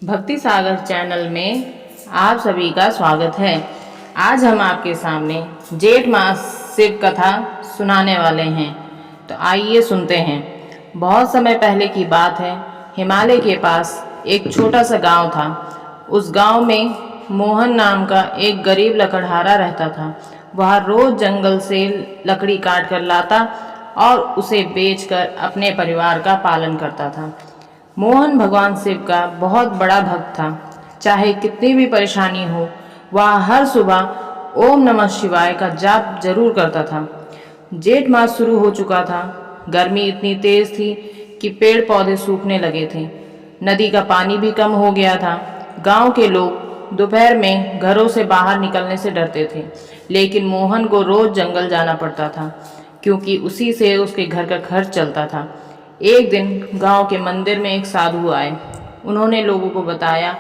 भक्ति सागर चैनल में आप सभी का स्वागत है। आज हम आपके सामने जेठ मास शिव कथा सुनाने वाले हैं। तो आइए सुनते हैं। बहुत समय पहले की बात है। हिमालय के पास एक छोटा सा गांव था। उस गांव में मोहन नाम का एक गरीब लकड़हारा रहता था। वह रोज जंगल से लकड़ी काट कर लाता और उसे बेचकर अपने परिवार का पालन करता था। मोहन भगवान शिव का बहुत बड़ा भक्त था। चाहे कितनी भी परेशानी हो, वह हर सुबह ओम नमः शिवाय का जाप जरूर करता था। जेठ मास शुरू हो चुका था। गर्मी इतनी तेज थी कि पेड़ पौधे सूखने लगे थे। नदी का पानी भी कम हो गया था। गांव के लोग दोपहर में घरों से बाहर निकलने से डरते थे, लेकिन मोहन को रोज जंगल जाना पड़ता था, क्योंकि उसी से उसके घर का खर्च चलता था। एक दिन गांव के मंदिर में एक साधु आए। उन्होंने लोगों को बताया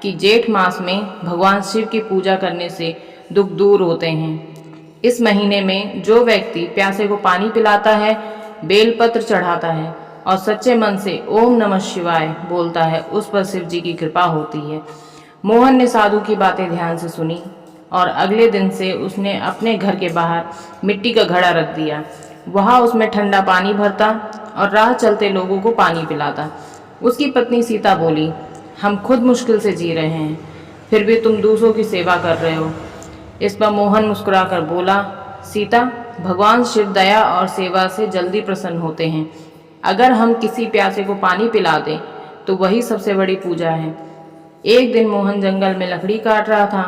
कि जेठ मास में भगवान शिव की पूजा करने से दुख दूर होते हैं। इस महीने में जो व्यक्ति प्यासे को पानी पिलाता है, बेलपत्र चढ़ाता है और सच्चे मन से ओम नमः शिवाय बोलता है, उस पर शिव जी की कृपा होती है। मोहन ने साधु की बातें ध्यान से सुनी और अगले दिन से उसने अपने घर के बाहर मिट्टी का घड़ा रख दिया। वह उसमें ठंडा पानी भरता और राह चलते लोगों को पानी पिलाता। उसकी पत्नी सीता बोली, हम खुद मुश्किल से जी रहे हैं, फिर भी तुम दूसरों की सेवा कर रहे हो। इस पर मोहन मुस्कुराकर बोला, सीता, भगवान शिव दया और सेवा से जल्दी प्रसन्न होते हैं। अगर हम किसी प्यासे को पानी पिला दें तो वही सबसे बड़ी पूजा है। एक दिन मोहन जंगल में लकड़ी काट रहा था।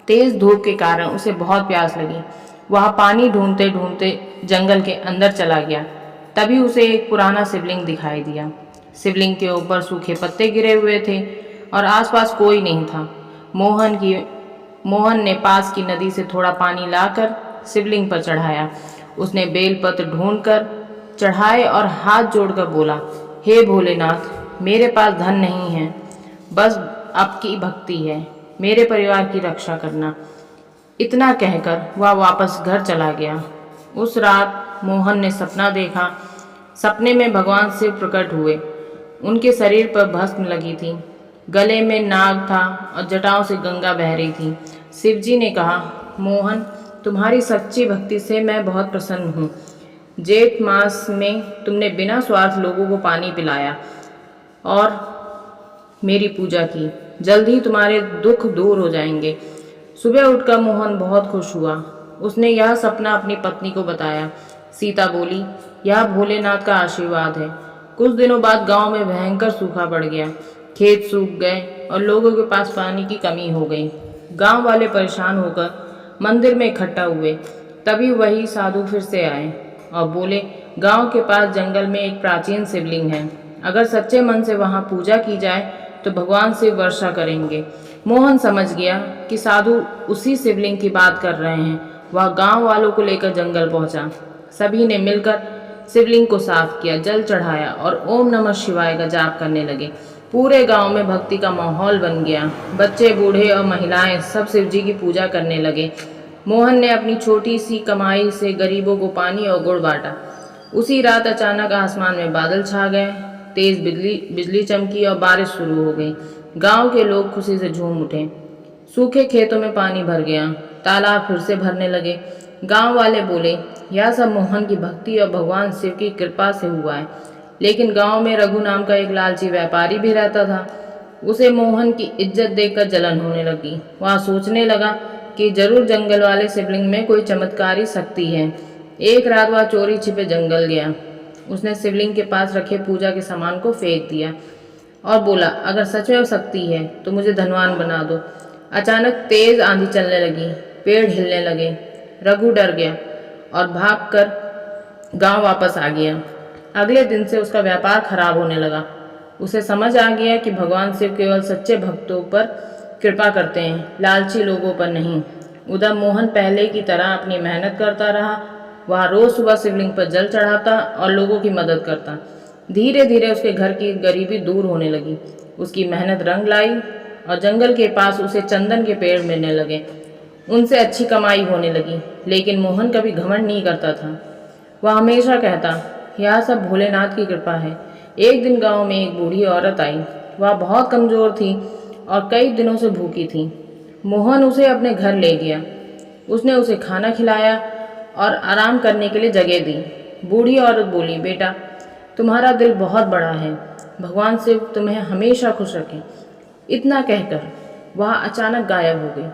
तेज धूप के कारण उसे बहुत प्यास लगी। वह पानी ढूंढते ढूंढते जंगल के अंदर चला गया। तभी उसे एक पुराना शिवलिंग दिखाई दिया। शिवलिंग के ऊपर सूखे पत्ते गिरे हुए थे और आसपास कोई नहीं था। मोहन ने पास की नदी से थोड़ा पानी लाकर शिवलिंग पर चढ़ाया। उसने बेलपत्र ढूंढकर चढ़ाए और हाथ जोड़कर बोला, हे भोलेनाथ, मेरे पास धन नहीं है, बस आपकी भक्ति है, मेरे परिवार की रक्षा करना। इतना कहकर वह वापस घर चला गया। उस रात मोहन ने सपना देखा। सपने में भगवान शिव प्रकट हुए। उनके शरीर पर भस्म लगी थी, गले में नाग था और जटाओं से गंगा बह रही थी। शिव जी ने कहा, मोहन, तुम्हारी सच्ची भक्ति से मैं बहुत प्रसन्न हूँ। जेठ मास में तुमने बिना स्वार्थ लोगों को पानी पिलाया और मेरी पूजा की। जल्द ही तुम्हारे दुख दूर हो जाएंगे। सुबह उठकर मोहन बहुत खुश हुआ। उसने यह सपना अपनी पत्नी को बताया। सीता बोली, यह भोलेनाथ का आशीर्वाद है। कुछ दिनों बाद गांव में भयंकर सूखा पड़ गया। खेत सूख गए और लोगों के पास पानी की कमी हो गई। गांव वाले परेशान होकर मंदिर में इकट्ठा हुए। तभी वही साधु फिर से आए और बोले, गांव के पास जंगल में एक प्राचीन शिवलिंग है। अगर सच्चे मन से वहां पूजा की जाए तो भगवान शिव वर्षा करेंगे। मोहन समझ गया कि साधु उसी शिवलिंग की बात कर रहे हैं। वह गांव वालों को लेकर जंगल पहुंचा। सभी ने मिलकर शिवलिंग को साफ किया, जल चढ़ाया और ओम नमः शिवाय का जाप करने लगे। पूरे गांव में भक्ति का माहौल बन गया। बच्चे, बूढ़े और महिलाएं सब शिव जी की पूजा करने लगे। मोहन ने अपनी छोटी सी कमाई से गरीबों को पानी और गुड़ बांटा। उसी रात अचानक आसमान में बादल छा गए। तेज बिजली चमकी और बारिश शुरू हो गई। गांव के लोग खुशी से झूम उठे। सूखे खेतों में पानी भर गया। तालाब फिर से भरने लगे। गांव वाले बोले, यह सब मोहन की भक्ति और भगवान शिव की कृपा से हुआ है। लेकिन गांव में रघु नाम का एक लालची व्यापारी भी रहता था। उसे मोहन की इज्जत देखकर जलन होने लगी। वह सोचने लगा कि जरूर जंगल वाले शिवलिंग में कोई चमत्कारी शक्ति है। एक रात वह चोरी छिपे जंगल गया। उसने शिवलिंग के पास रखे पूजा के सामान को फेंक दिया और बोला, अगर सच में शक्ति है तो मुझे धनवान बना दो। अचानक तेज आंधी चलने लगी। पेड़ हिलने लगे। रघु डर गया और भागकर गांव वापस आ गया। अगले दिन से उसका व्यापार खराब होने लगा। उसे समझ आ गया कि भगवान शिव केवल सच्चे भक्तों पर कृपा करते हैं, लालची लोगों पर नहीं। उधर मोहन पहले की तरह अपनी मेहनत करता रहा। वह रोज सुबह शिवलिंग पर जल चढ़ाता और लोगों की मदद करता। धीरे धीरे उसके घर की गरीबी दूर होने लगी। उसकी मेहनत रंग लाई और जंगल के पास उसे चंदन के पेड़ मिलने लगे। उनसे अच्छी कमाई होने लगी। लेकिन मोहन कभी घमंड नहीं करता था। वह हमेशा कहता, यह सब भोलेनाथ की कृपा है। एक दिन गांव में एक बूढ़ी औरत आई। वह बहुत कमज़ोर थी और कई दिनों से भूखी थी। मोहन उसे अपने घर ले गया। उसने उसे खाना खिलाया और आराम करने के लिए जगह दी। बूढ़ी औरत बोली, बेटा तुम्हारा दिल बहुत बड़ा है, भगवान शिव तुम्हें हमेशा खुश रखें। इतना कहकर वह अचानक गायब हो गई।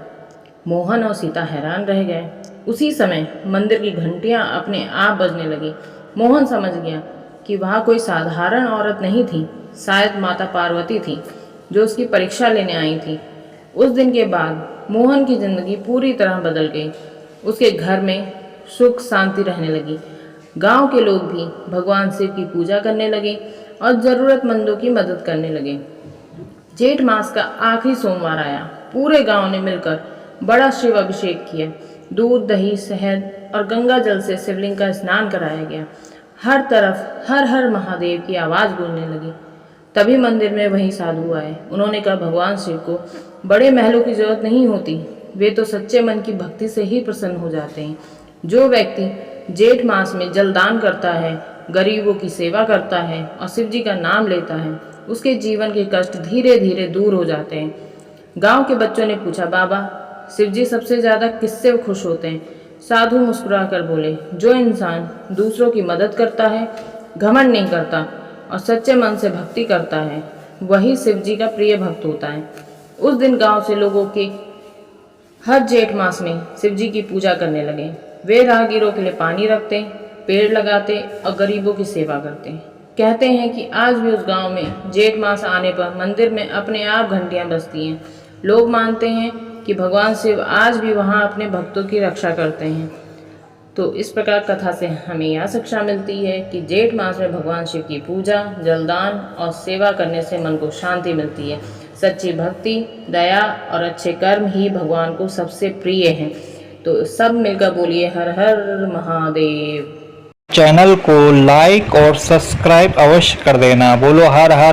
मोहन और सीता हैरान रह गए। उसी समय मंदिर की घंटियां अपने आप बजने लगी। मोहन समझ गया कि वह कोई साधारण औरत नहीं थी, शायद माता पार्वती थी जो उसकी परीक्षा लेने आई थी। उस दिन के बाद मोहन की जिंदगी पूरी तरह बदल गई। उसके घर में सुख शांति रहने लगी। गांव के लोग भी भगवान शिव की पूजा करने लगे और ज़रूरतमंदों की मदद करने लगे। जेठ मास का आखिरी सोमवार आया। पूरे गांव ने मिलकर बड़ा शिव अभिषेक किया। दूध, दही, शहद और गंगा जल से शिवलिंग का स्नान कराया गया। हर तरफ हर हर महादेव की आवाज़ गूंजने लगी। तभी मंदिर में वही साधु आए। उन्होंने कहा, भगवान शिव को बड़े महलों की जरूरत नहीं होती, वे तो सच्चे मन की भक्ति से ही प्रसन्न हो जाते हैं। जो व्यक्ति जेठ मास में जलदान करता है, गरीबों की सेवा करता है और शिव जी का नाम लेता है, उसके जीवन के कष्ट धीरे धीरे दूर हो जाते हैं। गांव के बच्चों ने पूछा, बाबा शिव जी सबसे ज़्यादा किससे खुश होते हैं? साधु मुस्कुराकर बोले, जो इंसान दूसरों की मदद करता है, घमंड नहीं करता और सच्चे मन से भक्ति करता है, वही शिव जी का प्रिय भक्त होता है। उस दिन गांव से लोगों के हर जेठ मास में शिव जी की पूजा करने लगे। वे राहगीरों के लिए पानी रखते, पेड़ लगाते और गरीबों की सेवा करते। कहते हैं कि आज भी उस गांव में जेठ मास आने पर मंदिर में अपने आप घंटियां बजती हैं। लोग मानते हैं कि भगवान शिव आज भी वहां अपने भक्तों की रक्षा करते हैं। तो इस प्रकार कथा से हमें यह शिक्षा मिलती है कि जेठ मास में भगवान शिव की पूजा, जलदान और सेवा करने से मन को शांति मिलती है। सच्ची भक्ति, दया और अच्छे कर्म ही भगवान को सबसे प्रिय हैं। तो सब मिलकर बोलिए, हर हर महादेव। चैनल को लाइक और सब्सक्राइब अवश्य कर देना। बोलो हर हर